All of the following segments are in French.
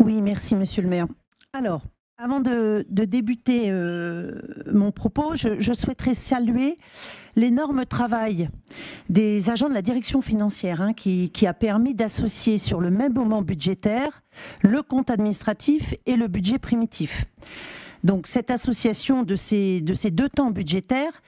Oui, merci Monsieur le maire. Alors, avant de débuter mon propos, je souhaiterais saluer l'énorme travail des agents de la direction financière qui a permis d'associer sur le même moment budgétaire le compte administratif et le budget primitif. Donc cette association de ces deux temps budgétaires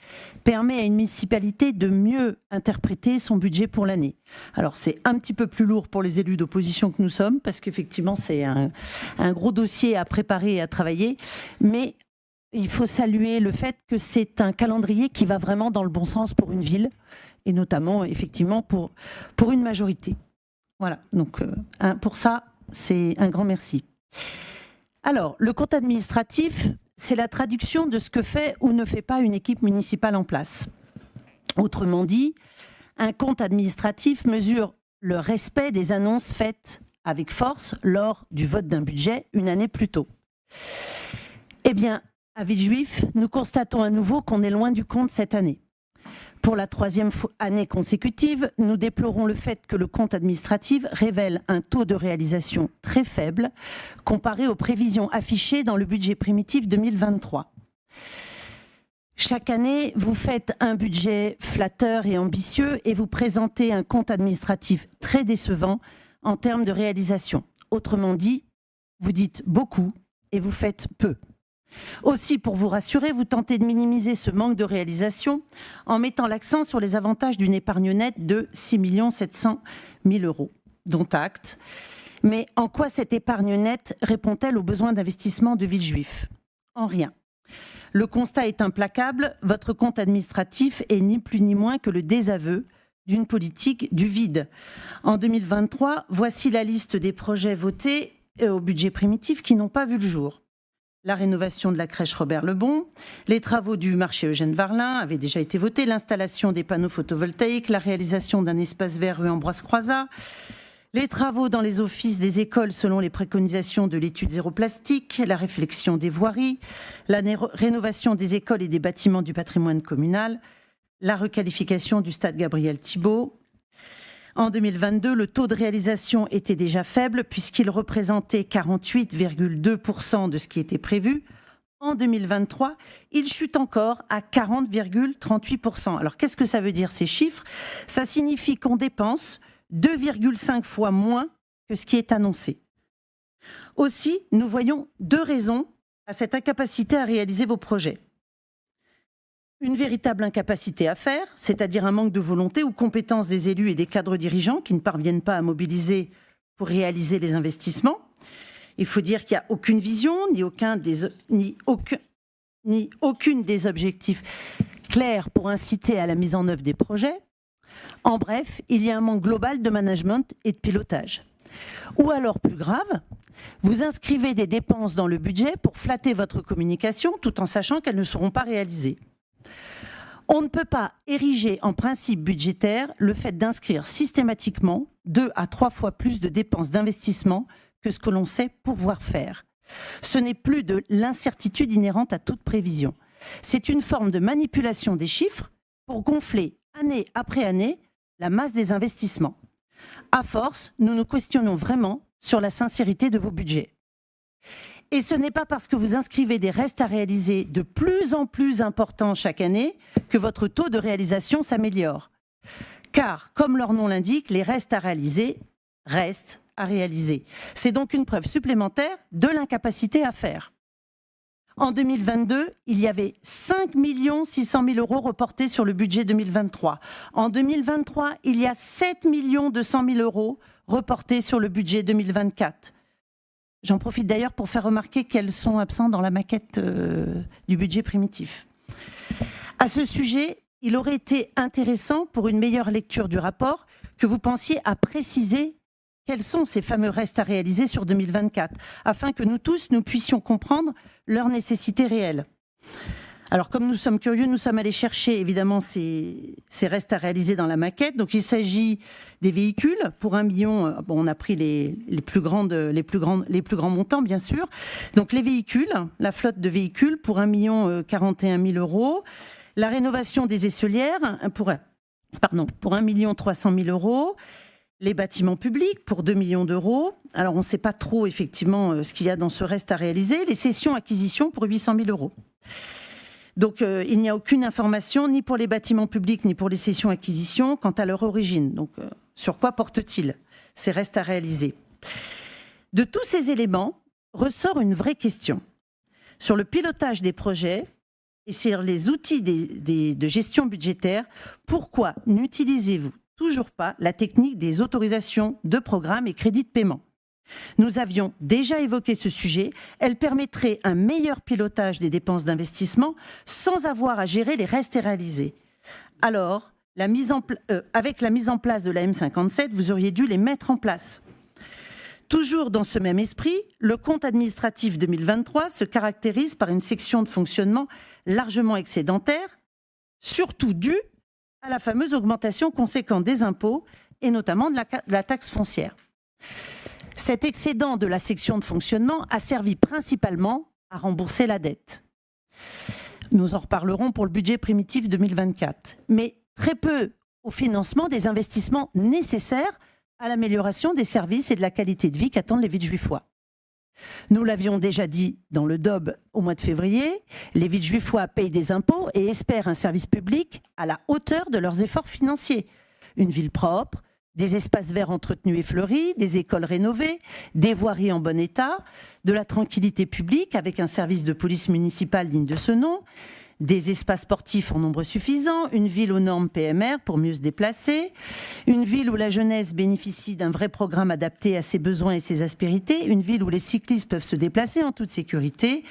permet à une municipalité de mieux interpréter son budget pour l'année. Alors c'est un petit peu plus lourd pour les élus d'opposition que nous sommes, parce qu'effectivement c'est un gros dossier à préparer et à travailler, mais il faut saluer le fait que c'est un calendrier qui va vraiment dans le bon sens pour une ville, et notamment effectivement pour une majorité. Voilà, donc pour ça, c'est un grand merci. Alors, le compte administratif, c'est la traduction de ce que fait ou ne fait pas une équipe municipale en place. Autrement dit, un compte administratif mesure le respect des annonces faites avec force lors du vote d'un budget une année plus tôt. Eh bien, à Villejuif, nous constatons à nouveau qu'on est loin du compte cette année. Pour la troisième année consécutive, nous déplorons le fait que le compte administratif révèle un taux de réalisation très faible comparé aux prévisions affichées dans le budget primitif 2023. Chaque année, vous faites un budget flatteur et ambitieux et vous présentez un compte administratif très décevant en termes de réalisation. Autrement dit, vous dites beaucoup et vous faites peu. Aussi, pour vous rassurer, vous tentez de minimiser ce manque de réalisation en mettant l'accent sur les avantages d'une épargne nette de 6 700 000 €, dont acte. Mais en quoi cette épargne nette répond-elle aux besoins d'investissement de Villejuif ? En rien. Le constat est implacable, votre compte administratif est ni plus ni moins que le désaveu d'une politique du vide. En 2023, voici la liste des projets votés au budget primitif qui n'ont pas vu le jour. La rénovation de la crèche Robert-Lebon, les travaux du marché Eugène Varlin avaient déjà été votés, l'installation des panneaux photovoltaïques, la réalisation d'un espace vert rue Ambroise Croizat, les travaux dans les offices des écoles selon les préconisations de l'étude zéro plastique, la réflexion des voiries, la rénovation des écoles et des bâtiments du patrimoine communal, la requalification du stade Gabriel-Thibault. En 2022, le taux de réalisation était déjà faible puisqu'il représentait 48,2% de ce qui était prévu. En 2023, il chute encore à 40,38%. Alors qu'est-ce que ça veut dire ces chiffres ? Ça signifie qu'on dépense 2,5 fois moins que ce qui est annoncé. Aussi, nous voyons deux raisons à cette incapacité à réaliser vos projets. Une véritable incapacité à faire, c'est-à-dire un manque de volonté ou compétence des élus et des cadres dirigeants qui ne parviennent pas à mobiliser pour réaliser les investissements. Il faut dire qu'il n'y a aucune vision, ni aucune des objectifs clairs pour inciter à la mise en œuvre des projets. En bref, il y a un manque global de management et de pilotage. Ou alors, plus grave, vous inscrivez des dépenses dans le budget pour flatter votre communication tout en sachant qu'elles ne seront pas réalisées. On ne peut pas ériger en principe budgétaire le fait d'inscrire systématiquement 2 à 3 fois plus de dépenses d'investissement que ce que l'on sait pouvoir faire. Ce n'est plus de l'incertitude inhérente à toute prévision. C'est une forme de manipulation des chiffres pour gonfler année après année la masse des investissements. À force, nous nous questionnons vraiment sur la sincérité de vos budgets. Et ce n'est pas parce que vous inscrivez des restes à réaliser de plus en plus importants chaque année que votre taux de réalisation s'améliore. Car, comme leur nom l'indique, les restes à réaliser restent à réaliser. C'est donc une preuve supplémentaire de l'incapacité à faire. En 2022, il y avait 5 600 000 € reportés sur le budget 2023. En 2023, il y a 7 200 000 € reportés sur le budget 2024. J'en profite d'ailleurs pour faire remarquer qu'elles sont absentes dans la maquette du budget primitif. À ce sujet, il aurait été intéressant pour une meilleure lecture du rapport que vous pensiez à préciser quels sont ces fameux restes à réaliser sur 2024, afin que nous tous, nous puissions comprendre leur nécessité réelle. Alors, comme nous sommes curieux, nous sommes allés chercher évidemment ces restes à réaliser dans la maquette. Donc, il s'agit des véhicules pour 1 million. Bon, on a pris les plus grands montants, bien sûr. Donc, les véhicules, la flotte de véhicules pour 1 041 000 €. La rénovation des aisselières pour 1 300 000 €. Les bâtiments publics pour 2 millions d'euros. Alors, on ne sait pas trop effectivement ce qu'il y a dans ce reste à réaliser. Les cessions-acquisitions pour 800 000 euros. Donc, il n'y a aucune information ni pour les bâtiments publics ni pour les cessions-acquisitions quant à leur origine. Donc, sur quoi portent-ils ces restes à réaliser? De tous ces éléments ressort une vraie question sur le pilotage des projets et sur les outils de gestion budgétaire. Pourquoi n'utilisez-vous toujours pas la technique des autorisations de programme et crédits de paiement? Nous avions déjà évoqué ce sujet. Elle permettrait un meilleur pilotage des dépenses d'investissement sans avoir à gérer les restes à réaliser. Alors, avec la mise en place de la M57, vous auriez dû les mettre en place. Toujours dans ce même esprit, le compte administratif 2023 se caractérise par une section de fonctionnement largement excédentaire, surtout due à la fameuse augmentation conséquente des impôts et notamment de la taxe foncière. Cet excédent de la section de fonctionnement a servi principalement à rembourser la dette. Nous en reparlerons pour le budget primitif 2024, mais très peu au financement des investissements nécessaires à l'amélioration des services et de la qualité de vie qu'attendent les Villejuifois. Nous l'avions déjà dit dans le DOB au mois de février, les Villejuifois payent des impôts et espèrent un service public à la hauteur de leurs efforts financiers. Une ville propre, des espaces verts entretenus et fleuris, des écoles rénovées, des voiries en bon état, de la tranquillité publique avec un service de police municipale digne de ce nom, des espaces sportifs en nombre suffisant, une ville aux normes PMR pour mieux se déplacer, une ville où la jeunesse bénéficie d'un vrai programme adapté à ses besoins et ses aspérités, une ville où les cyclistes peuvent se déplacer en toute sécurité.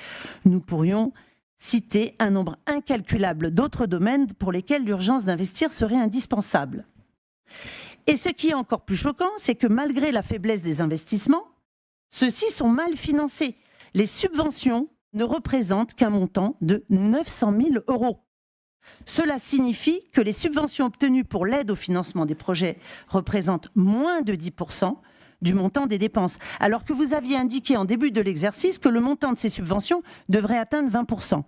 Nous pourrions citer un nombre incalculable d'autres domaines pour lesquels l'urgence d'investir serait indispensable. Et ce qui est encore plus choquant, c'est que malgré la faiblesse des investissements, ceux-ci sont mal financés. Les subventions ne représentent qu'un montant de 900 000 euros. Cela signifie que les subventions obtenues pour l'aide au financement des projets représentent moins de 10% du montant des dépenses, alors que vous aviez indiqué en début de l'exercice que le montant de ces subventions devrait atteindre 20%.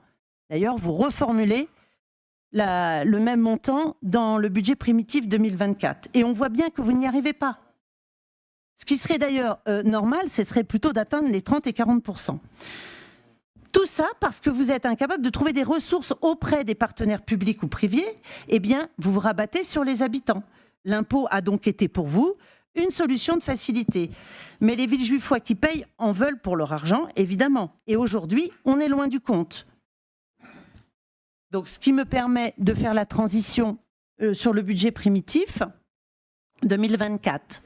D'ailleurs, vous reformulez le même montant dans le budget primitif 2024. Et on voit bien que vous n'y arrivez pas. Ce qui serait d'ailleurs normal, ce serait plutôt d'atteindre les 30 et 40%. Tout ça parce que vous êtes incapable de trouver des ressources auprès des partenaires publics ou privés. Eh bien, vous vous rabattez sur les habitants. L'impôt a donc été pour vous une solution de facilité. Mais les Villejuifois qui payent en veulent pour leur argent, évidemment. Et aujourd'hui, on est loin du compte. Donc, ce qui me permet de faire la transition sur le budget primitif 2024.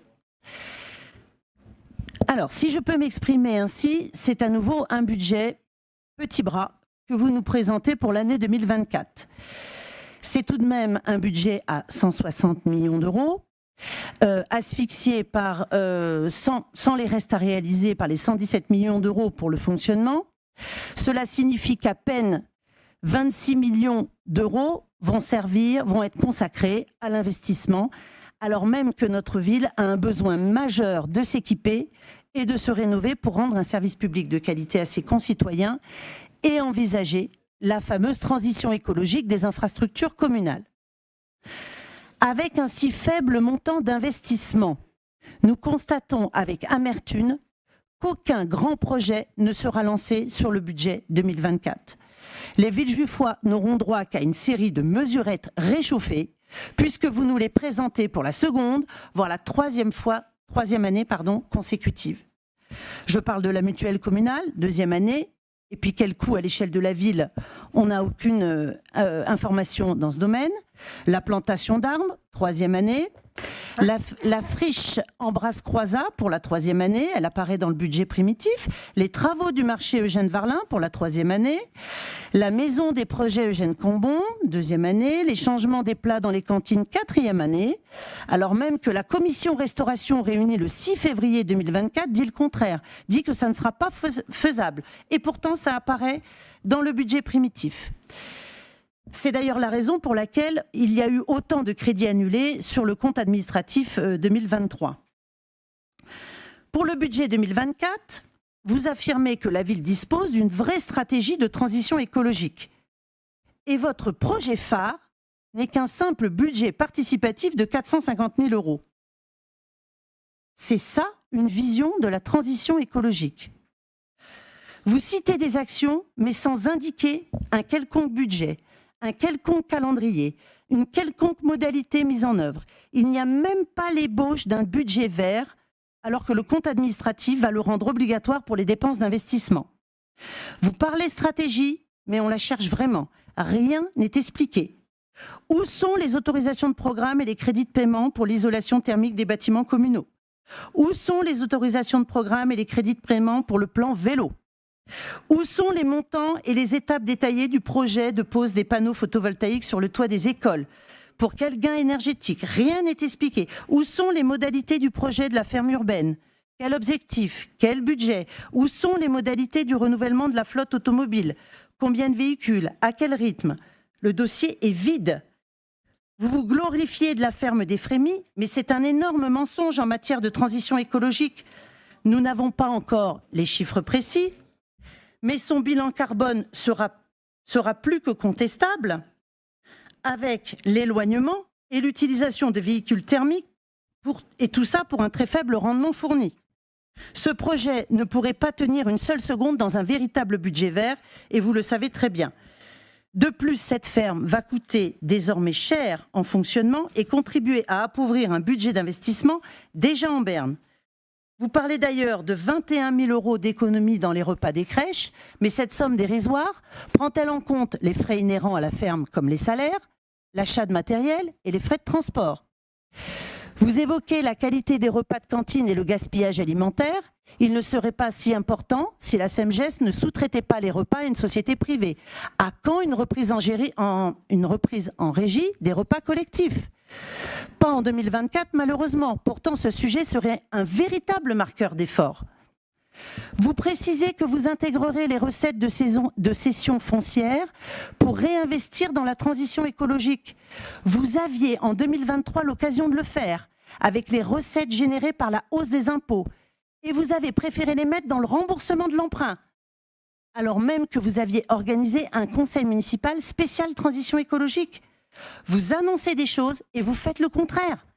Alors, si je peux m'exprimer ainsi, c'est à nouveau un budget petit bras que vous nous présentez pour l'année 2024. C'est tout de même un budget à 160 millions d'euros, asphyxié par, sans les restes à réaliser, par les 117 millions d'euros pour le fonctionnement. Cela signifie qu'à peine 26 millions d'euros vont être consacrés à l'investissement, alors même que notre ville a un besoin majeur de s'équiper et de se rénover pour rendre un service public de qualité à ses concitoyens et envisager la fameuse transition écologique des infrastructures communales. Avec un si faible montant d'investissement, nous constatons avec amertume qu'aucun grand projet ne sera lancé sur le budget 2024. Les Villejuifois n'auront droit qu'à une série de mesurettes réchauffées, puisque vous nous les présentez pour la seconde, voire la troisième année consécutive. Je parle de la mutuelle communale, deuxième année, et puis quel coût à l'échelle de la ville, on n'a aucune information dans ce domaine. La plantation d'arbres, troisième année. La friche Ambras-Croizat pour la troisième année, elle apparaît dans le budget primitif. Les travaux du marché Eugène Varlin pour la troisième année. La maison des projets Eugène Cambon, deuxième année. Les changements des plats dans les cantines, quatrième année. Alors même que la commission restauration réunie le 6 février 2024 dit le contraire, dit que ça ne sera pas faisable. Et pourtant, ça apparaît dans le budget primitif. C'est d'ailleurs la raison pour laquelle il y a eu autant de crédits annulés sur le compte administratif 2023. Pour le budget 2024, vous affirmez que la ville dispose d'une vraie stratégie de transition écologique. Et votre projet phare n'est qu'un simple budget participatif de 450 000 euros. C'est ça, une vision de la transition écologique. Vous citez des actions, mais sans indiquer un quelconque budget, un quelconque calendrier, une quelconque modalité mise en œuvre. Il n'y a même pas l'ébauche d'un budget vert, alors que le compte administratif va le rendre obligatoire pour les dépenses d'investissement. Vous parlez stratégie, mais on la cherche vraiment. Rien n'est expliqué. Où sont les autorisations de programme et les crédits de paiement pour l'isolation thermique des bâtiments communaux? Où sont les autorisations de programme et les crédits de paiement pour le plan vélo? Où sont les montants et les étapes détaillées du projet de pose des panneaux photovoltaïques sur le toit des écoles? Pour quel gain énergétique? Rien n'est expliqué. Où sont les modalités du projet de la ferme urbaine? Quel objectif? Quel budget? Où sont les modalités du renouvellement de la flotte automobile? Combien de véhicules? À quel rythme? Le dossier est vide. Vous vous glorifiez de la ferme des Frémis, mais c'est un énorme mensonge en matière de transition écologique. Nous n'avons pas encore les chiffres précis, mais son bilan carbone sera plus que contestable avec l'éloignement et l'utilisation de véhicules thermiques, et tout ça pour un très faible rendement fourni. Ce projet ne pourrait pas tenir une seule seconde dans un véritable budget vert, et vous le savez très bien. De plus, cette ferme va coûter désormais cher en fonctionnement et contribuer à appauvrir un budget d'investissement déjà en berne. Vous parlez d'ailleurs de 21 000 € d'économies dans les repas des crèches, mais cette somme dérisoire prend-elle en compte les frais inhérents à la ferme comme les salaires, l'achat de matériel et les frais de transport? Vous évoquez la qualité des repas de cantine et le gaspillage alimentaire. Il ne serait pas si important si la SEMGES ne sous-traitait pas les repas à une société privée. À quand une reprise en régie des repas collectifs? Pas en 2024, malheureusement. Pourtant, ce sujet serait un véritable marqueur d'effort. Vous précisez que vous intégrerez les recettes de cession foncière pour réinvestir dans la transition écologique. Vous aviez en 2023 l'occasion de le faire avec les recettes générées par la hausse des impôts et vous avez préféré les mettre dans le remboursement de l'emprunt, alors même que vous aviez organisé un conseil municipal spécial transition écologique. Vous annoncez des choses et vous faites le contraire.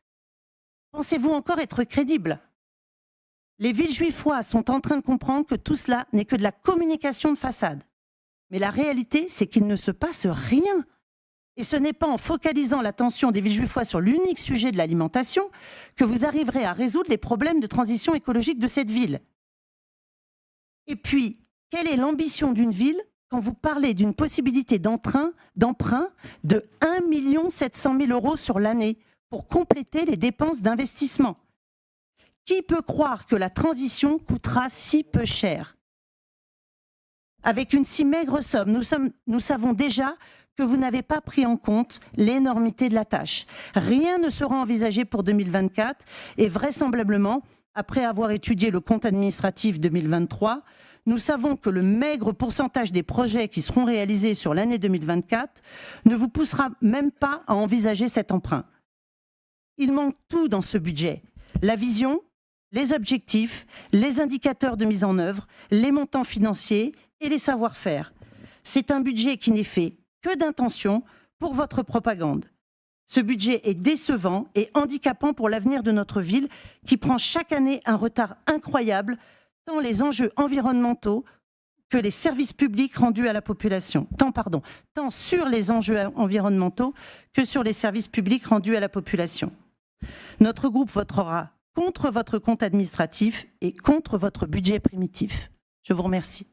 Pensez-vous encore être crédible? Les Villejuifois sont en train de comprendre que tout cela n'est que de la communication de façade. Mais la réalité, c'est qu'il ne se passe rien. Et ce n'est pas en focalisant l'attention des Villejuifois sur l'unique sujet de l'alimentation que vous arriverez à résoudre les problèmes de transition écologique de cette ville. Et puis, quelle est l'ambition d'une ville quand vous parlez d'une possibilité d'emprunt de 1 700 000 € sur l'année pour compléter les dépenses d'investissement? Qui peut croire que la transition coûtera si peu cher? Avec une si maigre somme, nous savons déjà que vous n'avez pas pris en compte l'énormité de la tâche. Rien ne sera envisagé pour 2024 et vraisemblablement, après avoir étudié le compte administratif 2023, nous savons que le maigre pourcentage des projets qui seront réalisés sur l'année 2024 ne vous poussera même pas à envisager cet emprunt. Il manque tout dans ce budget. La vision, les objectifs, les indicateurs de mise en œuvre, les montants financiers et les savoir-faire. C'est un budget qui n'est fait que d'intention pour votre propagande. Ce budget est décevant et handicapant pour l'avenir de notre ville qui prend chaque année un retard incroyable tant les enjeux environnementaux que les services publics rendus à la population. Tant sur les enjeux environnementaux que sur les services publics rendus à la population. Notre groupe votera contre votre compte administratif et contre votre budget primitif. Je vous remercie.